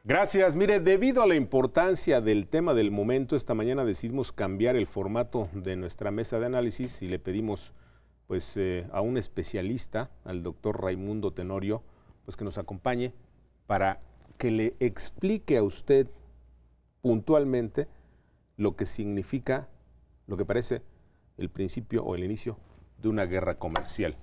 Gracias. Mire, debido a la importancia del tema del momento, esta mañana decidimos cambiar el formato de nuestra mesa de análisis y le pedimos a un especialista, al doctor Raimundo Tenorio, que nos acompañe para que le explique a usted puntualmente lo que significa, lo que parece el principio o el inicio de una guerra comercial.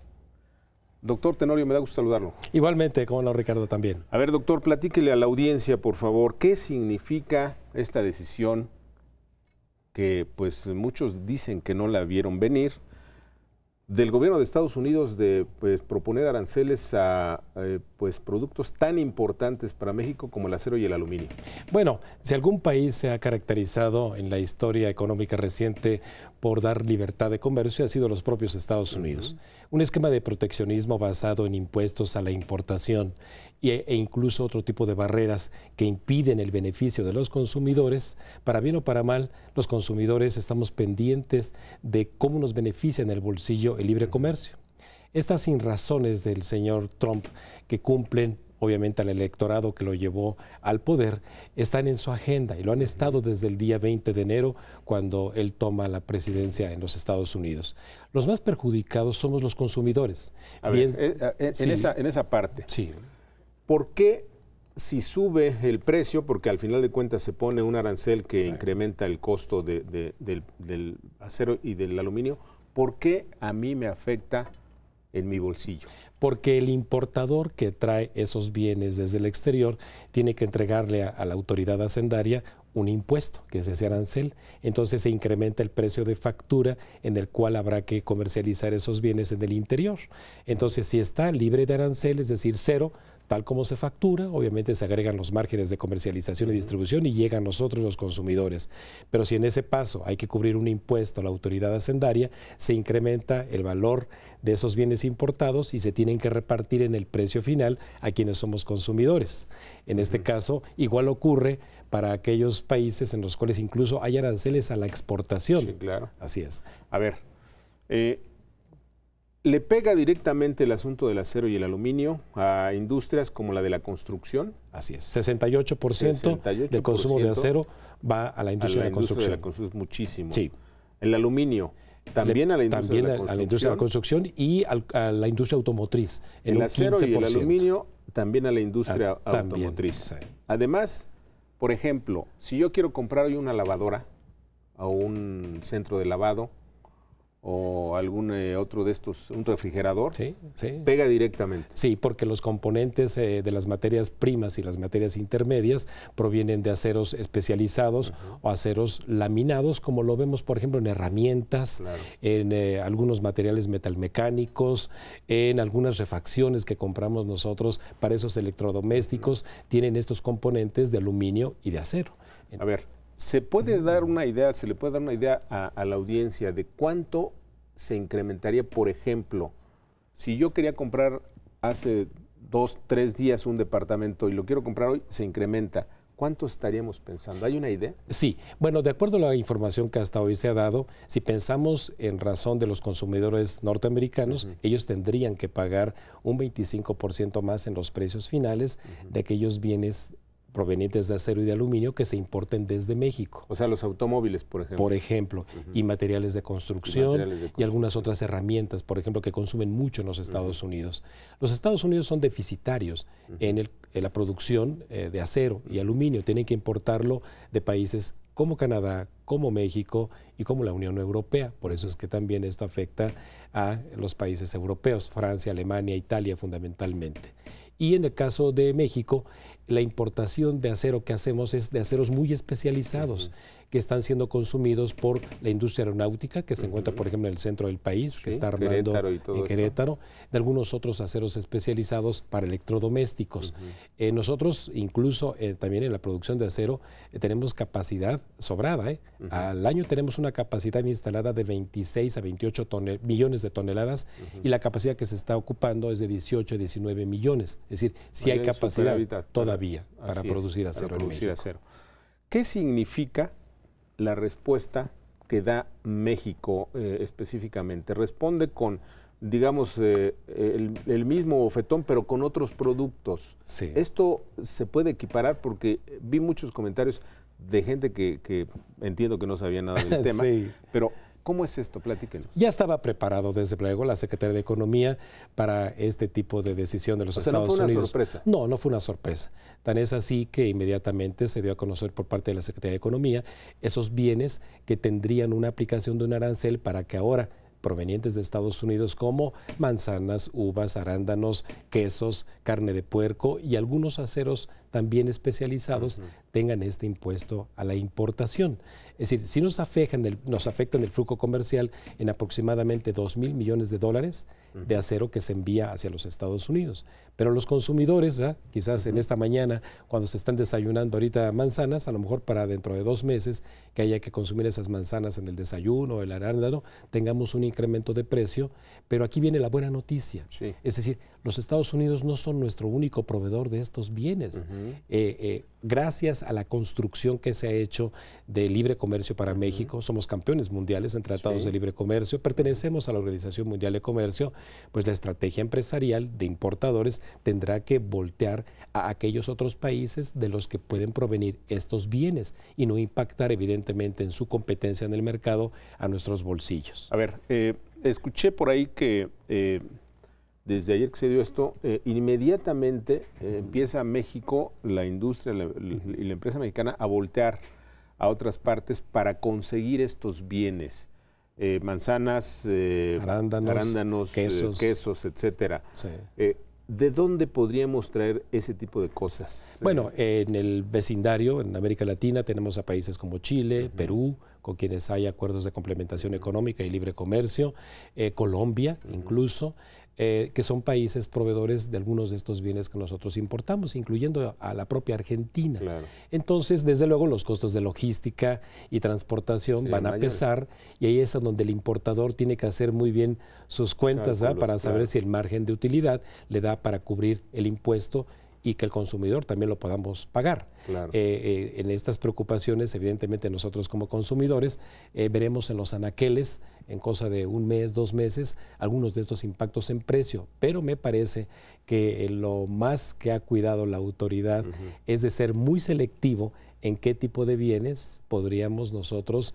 Doctor Tenorio, me da gusto saludarlo. Igualmente, cómo no, Ricardo, también. A ver, doctor, platíquele a la audiencia, por favor, ¿qué significa esta decisión que muchos dicen que no la vieron venir del gobierno de Estados Unidos de proponer aranceles a productos tan importantes para México como el acero y el aluminio? Bueno, si algún país se ha caracterizado en la historia económica reciente por dar libertad de comercio, ha sido los propios Estados Unidos. Un esquema de proteccionismo basado en impuestos a la importación e incluso otro tipo de barreras que impiden el beneficio de los consumidores. Para bien o para mal, los consumidores estamos pendientes de cómo nos beneficia en el bolsillo el libre comercio. Estas sinrazones del señor Trump, que cumplen obviamente al electorado que lo llevó al poder, están en su agenda y lo han estado desde el día 20 de enero, cuando él toma la presidencia en los Estados Unidos. Los más perjudicados somos los consumidores. En esa parte, sí. ¿Por qué si sube el precio, porque al final de cuentas se pone un arancel que incrementa el costo del acero y del aluminio, ¿por qué a mí me afecta en mi bolsillo? Porque el importador que trae esos bienes desde el exterior tiene que entregarle a la autoridad hacendaria un impuesto, que es ese arancel. Entonces se incrementa el precio de factura en el cual habrá que comercializar esos bienes en el interior. Entonces, si está libre de arancel, es decir, cero, tal como se factura, obviamente se agregan los márgenes de comercialización y distribución y llegan a nosotros los consumidores. Pero si en ese paso hay que cubrir un impuesto a la autoridad hacendaria, se incrementa el valor de esos bienes importados y se tienen que repartir en el precio final a quienes somos consumidores. En este caso, igual ocurre para aquellos países en los cuales incluso hay aranceles a la exportación. Sí, claro. Así es. A ver, ¿le pega directamente el asunto del acero y el aluminio a industrias como la de la construcción? Así es. 68% del consumo de acero va a la industria de la construcción. Muchísimo. Sí. El aluminio también a la industria de la construcción. También a la industria de la construcción y a la industria automotriz. El acero y el aluminio también a la industria automotriz. También, sí. Además, por ejemplo, si yo quiero comprar hoy una lavadora a un centro de lavado, o algún otro de estos, un refrigerador, sí. pega directamente. Sí, porque los componentes de las materias primas y las materias intermedias provienen de aceros especializados o aceros laminados, como lo vemos, por ejemplo, en herramientas, en algunos materiales metalmecánicos, en algunas refacciones que compramos nosotros para esos electrodomésticos, tienen estos componentes de aluminio y de acero. A ver, ¿se le puede dar una idea a la audiencia de cuánto se incrementaría, por ejemplo, si yo quería comprar hace 2, 3 días un departamento y lo quiero comprar hoy, se incrementa? ¿Cuánto estaríamos pensando? ¿Hay una idea? Sí, bueno, de acuerdo a la información que hasta hoy se ha dado, si pensamos en razón de los consumidores norteamericanos, ellos tendrían que pagar un 25% más en los precios finales de aquellos bienes provenientes de acero y de aluminio que se importen desde México. O sea, los automóviles, por ejemplo. Por ejemplo, y materiales de construcción y algunas otras herramientas, por ejemplo, que consumen mucho en los Estados Unidos. Los Estados Unidos son deficitarios en la producción de acero y aluminio. Tienen que importarlo de países como Canadá, como México y como la Unión Europea. Por eso es que también esto afecta a los países europeos, Francia, Alemania, Italia fundamentalmente. Y en el caso de México, la importación de acero que hacemos es de aceros muy especializados que están siendo consumidos por la industria aeronáutica, que se encuentra, por ejemplo, en el centro del país, que está armando en Querétaro, de algunos otros aceros especializados para electrodomésticos. Nosotros, incluso también en la producción de acero, tenemos capacidad sobrada. Al año tenemos una capacidad instalada de 26 a 28 millones de toneladas y la capacidad que se está ocupando es de 18 a 19 millones. Es decir, sí hay capacidad todavía para producir acero en México. ¿Qué significa la respuesta que da México específicamente? ¿Responde con digamos, el mismo bofetón, pero con otros productos. Sí. ¿Esto se puede equiparar? Porque vi muchos comentarios de gente que entiendo que no sabía nada del tema, sí. Pero ¿cómo es esto? Platíquenos. Ya estaba preparado desde luego la Secretaría de Economía para este tipo de decisión de los Estados Unidos. ¿No fue una sorpresa? No, no fue una sorpresa. Tan es así que inmediatamente se dio a conocer por parte de la Secretaría de Economía esos bienes que tendrían una aplicación de un arancel para que ahora provenientes de Estados Unidos como manzanas, uvas, arándanos, quesos, carne de puerco y algunos aceros también especializados tengan este impuesto a la importación. Es decir, si nos afectan el flujo comercial en aproximadamente 2,000 millones de dólares de acero que se envía hacia los Estados Unidos. Pero los consumidores, ¿verdad? Quizás en esta mañana, cuando se están desayunando ahorita manzanas, a lo mejor para dentro de 2 meses que haya que consumir esas manzanas en el desayuno, el arándano, tengamos un incremento de precio. Pero aquí viene la buena noticia. Sí. Es decir, los Estados Unidos no son nuestro único proveedor de estos bienes. Gracias a la construcción que se ha hecho de libre comercio para México, somos campeones mundiales en tratados de libre comercio, pertenecemos a la Organización Mundial de Comercio, pues la estrategia empresarial de importadores tendrá que voltear a aquellos otros países de los que pueden provenir estos bienes y no impactar evidentemente en su competencia en el mercado a nuestros bolsillos. A ver, escuché por ahí que desde ayer que se dio esto, inmediatamente empieza México, la industria y la empresa mexicana a voltear a otras partes para conseguir estos bienes. Manzanas, arándanos, quesos, etcétera. Sí. ¿De dónde podríamos traer ese tipo de cosas? Bueno, en el vecindario, en América Latina, tenemos a países como Chile, Perú, con quienes hay acuerdos de complementación económica y libre comercio, Colombia incluso, que son países proveedores de algunos de estos bienes que nosotros importamos, incluyendo a la propia Argentina. Claro. Entonces, desde luego, los costos de logística y transportación van a pesar, y ahí es donde el importador tiene que hacer muy bien sus cuentas, ¿verdad? Para saber si el margen de utilidad le da para cubrir el impuesto y que el consumidor también lo podamos pagar. Claro. En estas preocupaciones, evidentemente nosotros como consumidores veremos en los anaqueles, en cosa de 1 mes, 2 meses, algunos de estos impactos en precio, pero me parece que lo más que ha cuidado la autoridad es de ser muy selectivo en qué tipo de bienes podríamos nosotros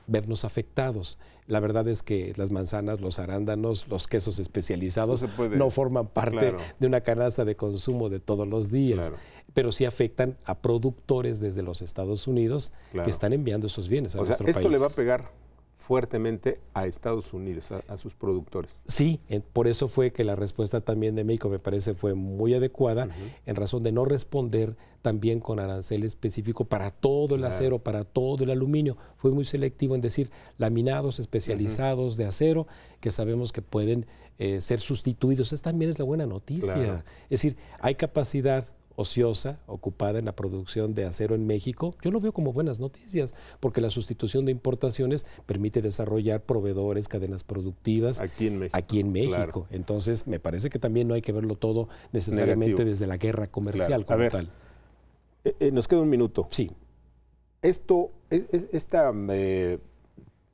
vernos afectados. La verdad es que las manzanas, los arándanos, los quesos especializados no forman parte de una canasta de consumo de todos los días, pero sí afectan a productores desde los Estados Unidos que están enviando esos bienes a nuestro país. Esto le va a pegar fuertemente a Estados Unidos, a sus productores. Sí, por eso fue que la respuesta también de México me parece fue muy adecuada, en razón de no responder también con arancel específico para todo el acero, para todo el aluminio. Fue muy selectivo en decir laminados especializados de acero que sabemos que pueden ser sustituidos. Esa también es la buena noticia. Es decir, hay capacidad ociosa, ocupada en la producción de acero en México. Yo lo veo como buenas noticias, porque la sustitución de importaciones permite desarrollar proveedores, cadenas productivas aquí en México. Entonces, me parece que también no hay que verlo todo necesariamente desde la guerra comercial como tal. Nos queda 1 minuto. Sí. Esta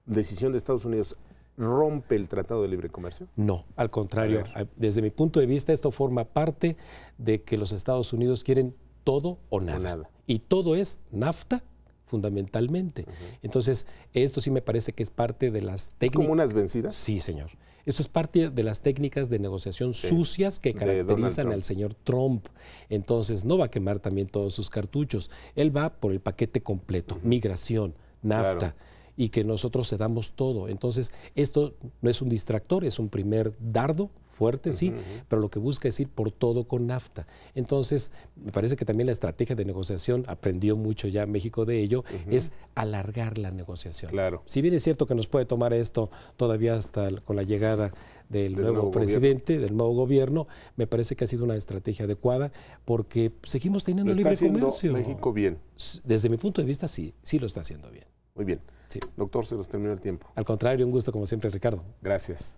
decisión de Estados Unidos ¿rompe el Tratado de Libre Comercio? No, al contrario. Desde mi punto de vista, esto forma parte de que los Estados Unidos quieren todo o nada. Y todo es NAFTA, fundamentalmente. Entonces, esto sí me parece que es parte de las técnicas. ¿Es como unas vencidas? Sí, señor. Esto es parte de las técnicas de negociación sucias que caracterizan al señor Trump. Entonces, no va a quemar también todos sus cartuchos. Él va por el paquete completo, migración, NAFTA. Y que nosotros cedamos todo. Entonces, esto no es un distractor, es un primer dardo fuerte, sí, pero lo que busca es ir por todo con NAFTA. Entonces, me parece que también la estrategia de negociación, aprendió mucho ya México de ello, es alargar la negociación. Claro. Si bien es cierto que nos puede tomar esto todavía hasta con la llegada del nuevo presidente, del nuevo gobierno, me parece que ha sido una estrategia adecuada porque seguimos teniendo libre comercio. México bien. Desde mi punto de vista, sí lo está haciendo bien. Muy bien. Sí. Doctor, se nos terminó el tiempo. Al contrario, un gusto como siempre, Ricardo. Gracias.